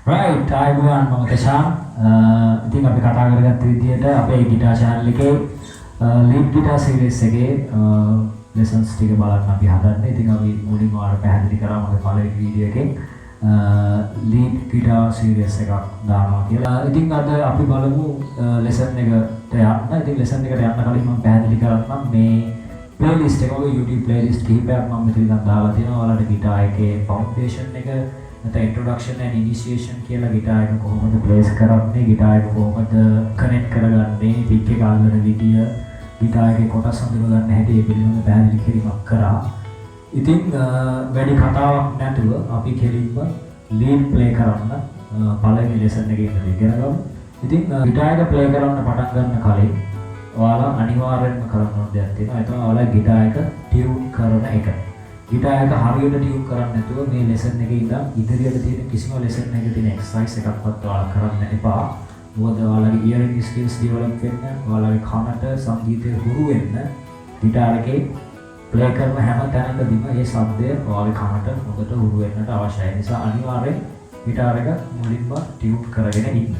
Right, අයුබෝවන් මම තෙෂාන්. ඉතින් අපි කතා කරගත්ත විදිහට අපේ ගිටාර් channel එකේ lead guitar series එකේ lessons ටික බලන්න අපි හදන්නේ. ඉතින් අපි මුලින්ම ඔයාලට පැහැදිලි කරා මගේ පළවෙනි වීඩියෝ එකෙන් lead guitar series එකක් දානවා කියලා. ඉතින් අද අපි බලමු lesson එකට යන්න. ඉතින් lesson එකට යන්න කලින් මම පැහැදිලි කරන්නම් මේ playlist එක ඔය YouTube playlist කිහිපයක් මම මෙතන දාලා තියෙනවා. ඔයාලට ගිටාර් එකේ foundation එක නැත්නම් introduction and initiation කියලා ගිටාර් එක කොහොමද ප්ලේස් කරන්නේ, ගිටාර් එක කොහොමද කනෙක්ට් කරගන්නේ, පික් එක අල්ලන විදිය, ගිටාර් එකේ කොටස් හඳුන ගන්න හැටි මේ පිළිබඳව පැහැදිලි කිරීමක් කරා. ඉතින් වැඩි කතාවක් නැතුව අපි කෙලින්ම lead play කරන්න පළවෙනි lesson එකේ ඉඳලා ඉගෙන ගමු. ඉතින් ගිටාර් එක play කරන්න පටන් ගන්න කලින් ඔයාලා අනිවාර්යෙන්ම කරන්න ඕන දෙයක් තියෙනවා. ඒ තමයි ඔයාලා ගිටාර් එක tune කරන එක. ගිටාර් එක හරියට ටියුන් කරන්නේ නැතුව මේ ලෙසන් එකේ ඉඳන් ඉදිරියට තියෙන කිසිම ලෙසන් එකක තියෙන එක්සර්සයිස් එකක්වත් ඔයාලා කරන්න එපා. මොකද ඔයාලගේ hearing skills develop වෙන්න, ඔයාලගේ කනට සංගීතය හුරු වෙන්න ගිටාර් එකේ ප්ලේ කරන හැම තැනකදීම මේ ශබ්දය ඔයාලගේ කනට හොඳට හුරු වෙන්නට අවශ්‍යයි. ඒ නිසා අනිවාර්යෙන් ගිටාර් එක මුලින්ම ටියුන් කරගෙන ඉන්න.